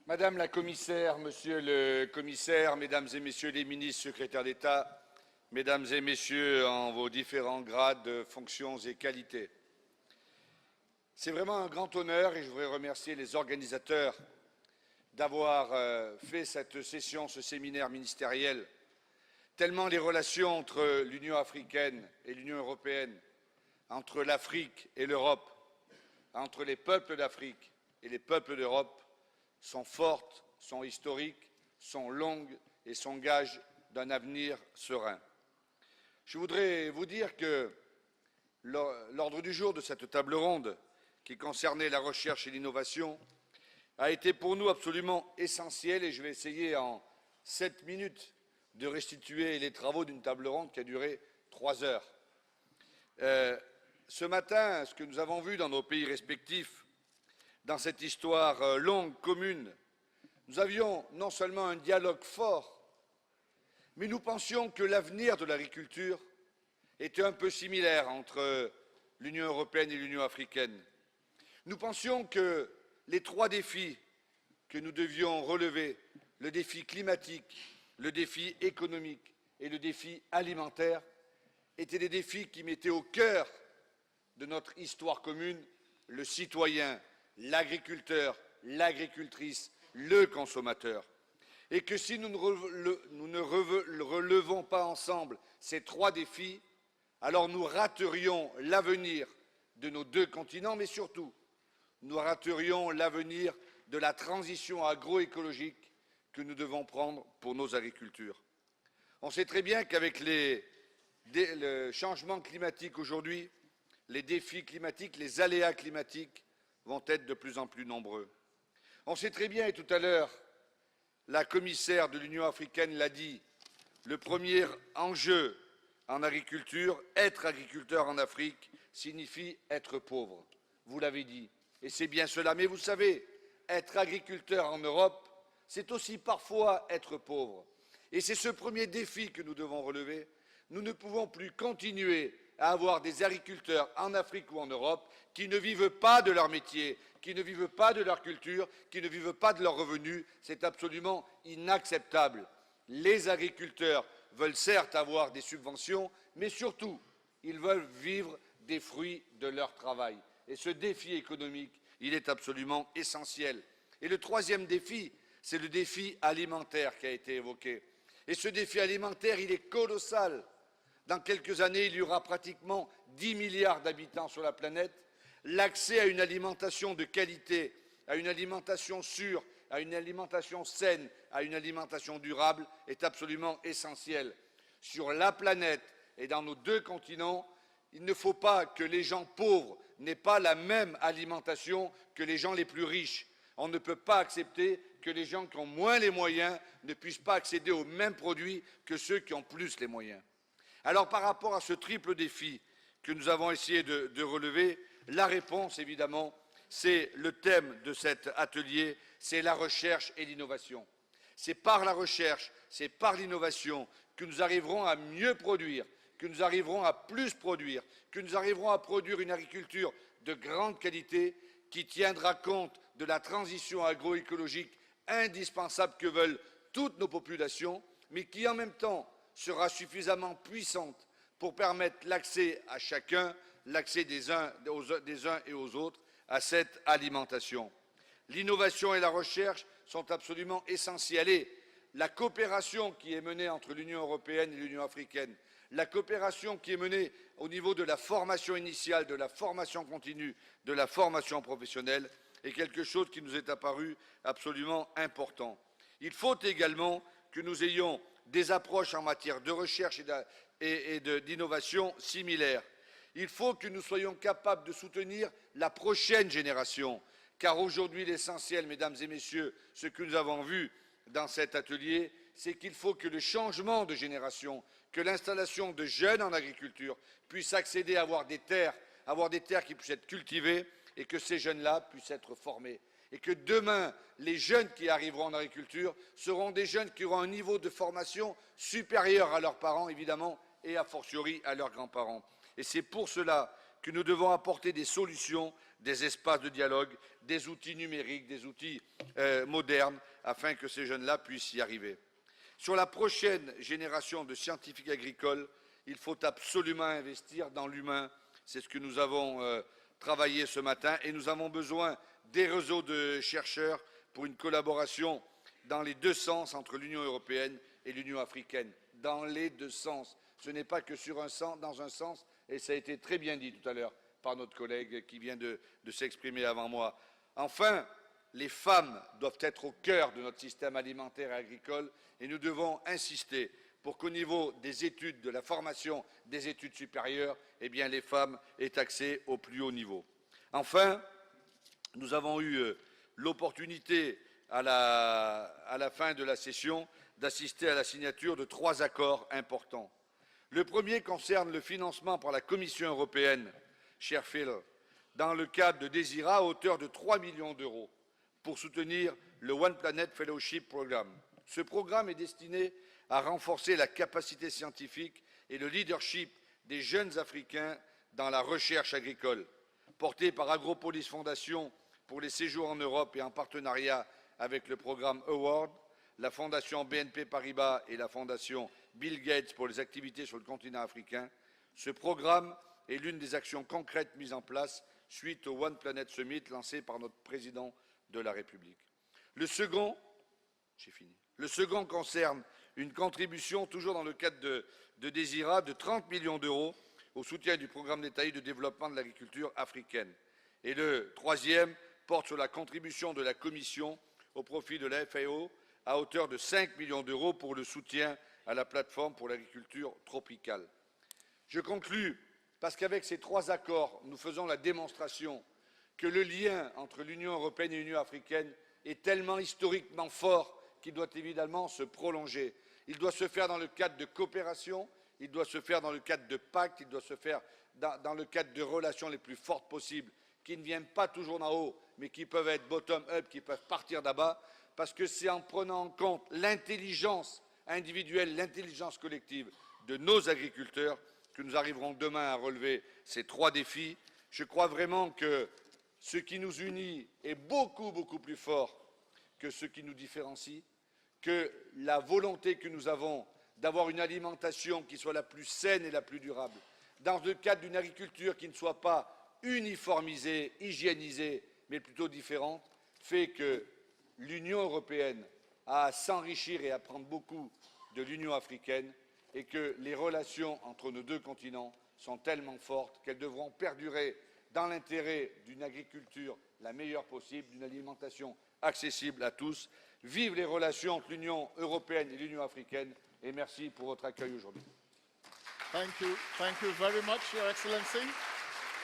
Madame la Commissaire, Monsieur le Commissaire, Mesdames et Messieurs les ministres, secrétaires d'État, Mesdames et Messieurs en vos différents grades, fonctions et qualités. C'est vraiment un grand honneur et je voudrais remercier les organisateurs d'avoir fait cette session, ce séminaire ministériel, tellement les relations entre l'Union africaine et l'Union européenne, entre l'Afrique et l'Europe, entre les peuples d'Afrique et les peuples d'Europe, sont fortes, sont historiques, sont longues et sont gages d'un avenir serein. Je voudrais vous dire que l'ordre du jour de cette table ronde, qui concernait la recherche et l'innovation, a été pour nous absolument essentiel et je vais essayer en 7 minutes de restituer les travaux d'une table ronde qui a duré 3 heures. Ce matin, ce que nous avons vu dans nos pays respectifs, dans cette histoire longue, commune, nous avions non seulement un dialogue fort, mais nous pensions que l'avenir de l'agriculture était un peu similaire entre l'Union européenne et l'Union africaine. Nous pensions que les 3 défis que nous devions relever, le défi climatique, le défi économique et le défi alimentaire, étaient des défis qui mettaient au cœur de notre histoire commune le citoyen, l'agriculteur, l'agricultrice, le consommateur. Et que si nous ne relevons pas ensemble ces 3 défis, alors nous raterions l'avenir de nos 2 continents, mais surtout, nous raterions l'avenir de la transition agroécologique que nous devons prendre pour nos agricultures. On sait très bien qu'avec le changement climatique aujourd'hui, les défis climatiques, les aléas climatiques vont être de plus en plus nombreux. On sait très bien, et tout à l'heure, la commissaire de l'Union africaine l'a dit, le premier enjeu en agriculture, être agriculteur en Afrique, signifie être pauvre. Vous l'avez dit, et c'est bien cela. Mais vous savez, être agriculteur en Europe, c'est aussi parfois être pauvre. Et c'est ce premier défi que nous devons relever. Nous ne pouvons plus continuer à avoir des agriculteurs en Afrique ou en Europe qui ne vivent pas de leur métier, qui ne vivent pas de leur culture, qui ne vivent pas de leurs revenus. C'est absolument inacceptable. Les agriculteurs veulent certes avoir des subventions, mais surtout, ils veulent vivre des fruits de leur travail. Et ce défi économique, il est absolument essentiel. Et le 3e défi, c'est le défi alimentaire qui a été évoqué. Et ce défi alimentaire, il est colossal. Dans quelques années, il y aura pratiquement 10 milliards d'habitants sur la planète. L'accès à une alimentation de qualité, à une alimentation sûre, à une alimentation saine, à une alimentation durable est absolument essentiel. Sur la planète et dans nos 2 continents, il ne faut pas que les gens pauvres n'aient pas la même alimentation que les gens les plus riches. On ne peut pas accepter que les gens qui ont moins les moyens ne puissent pas accéder aux mêmes produits que ceux qui ont plus les moyens. Alors, par rapport à ce triple défi que nous avons essayé de relever, la réponse, évidemment, c'est le thème de cet atelier, c'est la recherche et l'innovation. C'est par la recherche, c'est par l'innovation que nous arriverons à mieux produire, que nous arriverons à plus produire, que nous arriverons à produire une agriculture de grande qualité qui tiendra compte de la transition agroécologique indispensable que veulent toutes nos populations, mais qui en même temps sera suffisamment puissante pour permettre l'accès à chacun, l'accès des uns et aux autres à cette alimentation. L'innovation et la recherche sont absolument essentielles et la coopération qui est menée entre l'Union européenne et l'Union africaine, la coopération qui est menée au niveau de la formation initiale, de la formation continue, de la formation professionnelle est quelque chose qui nous est apparu absolument important. Il faut également que nous ayons des approches en matière de recherche et d'innovation similaires. Il faut que nous soyons capables de soutenir la prochaine génération, car aujourd'hui l'essentiel, mesdames et messieurs, ce que nous avons vu dans cet atelier, c'est qu'il faut que le changement de génération, que l'installation de jeunes en agriculture puisse accéder à avoir des terres qui puissent être cultivées et que ces jeunes-là puissent être formés. Et que demain, les jeunes qui arriveront en agriculture seront des jeunes qui auront un niveau de formation supérieur à leurs parents, évidemment, et a fortiori à leurs grands-parents. Et c'est pour cela que nous devons apporter des solutions, des espaces de dialogue, des outils numériques, des outils modernes, afin que ces jeunes-là puissent y arriver. Sur la prochaine génération de scientifiques agricoles, il faut absolument investir dans l'humain. C'est ce que nous avons travaillé ce matin et nous avons besoin des réseaux de chercheurs pour une collaboration dans les deux sens entre l'Union européenne et l'Union africaine. Dans les deux sens. Ce n'est pas que dans un sens, et ça a été très bien dit tout à l'heure par notre collègue qui vient de s'exprimer avant moi. Enfin, les femmes doivent être au cœur de notre système alimentaire et agricole et nous devons insister pour qu'au niveau des études, de la formation des études supérieures, eh bien, les femmes aient accès au plus haut niveau. Enfin, nous avons eu l'opportunité à la fin de la session d'assister à la signature de 3 accords importants. Le premier concerne le financement par la Commission européenne, cher Phil, dans le cadre de Désira à hauteur de 3 millions d'euros pour soutenir le One Planet Fellowship Programme. Ce programme est destiné à renforcer la capacité scientifique et le leadership des jeunes Africains dans la recherche agricole. Porté par Agropolis Fondation pour les séjours en Europe et en partenariat avec le programme Award, la Fondation BNP Paribas et la Fondation Bill Gates pour les activités sur le continent africain, ce programme est l'une des actions concrètes mises en place suite au One Planet Summit lancé par notre président de la République. Le second concerne une contribution, toujours dans le cadre de Désira, de 30 millions d'euros au soutien du programme détaillé de développement de l'agriculture africaine. Et le troisième porte sur la contribution de la Commission au profit de la FAO à hauteur de 5 millions d'euros pour le soutien à la plateforme pour l'agriculture tropicale. Je conclus parce qu'avec ces 3 accords, nous faisons la démonstration que le lien entre l'Union européenne et l'Union africaine est tellement historiquement fort qu'il doit évidemment se prolonger. Il doit se faire dans le cadre de coopération, il doit se faire dans le cadre de pactes, il doit se faire dans le cadre de relations les plus fortes possibles, qui ne viennent pas toujours d'en haut, mais qui peuvent être bottom-up, qui peuvent partir d'en-bas, parce que c'est en prenant en compte l'intelligence individuelle, l'intelligence collective de nos agriculteurs que nous arriverons demain à relever ces 3 défis. Je crois vraiment que ce qui nous unit est beaucoup, beaucoup plus fort que ce qui nous différencie, que la volonté que nous avons d'avoir une alimentation qui soit la plus saine et la plus durable, dans le cadre d'une agriculture qui ne soit pas uniformisée, hygiénisée, mais plutôt différente, fait que l'Union européenne a à s'enrichir et à prendre beaucoup de l'Union africaine et que les relations entre nos 2 continents sont tellement fortes qu'elles devront perdurer dans l'intérêt d'une agriculture la meilleure possible, d'une alimentation accessible à tous. Vive les relations entre l'Union européenne et l'Union africaine et merci pour votre accueil aujourd'hui. Thank you very much, Your Excellency.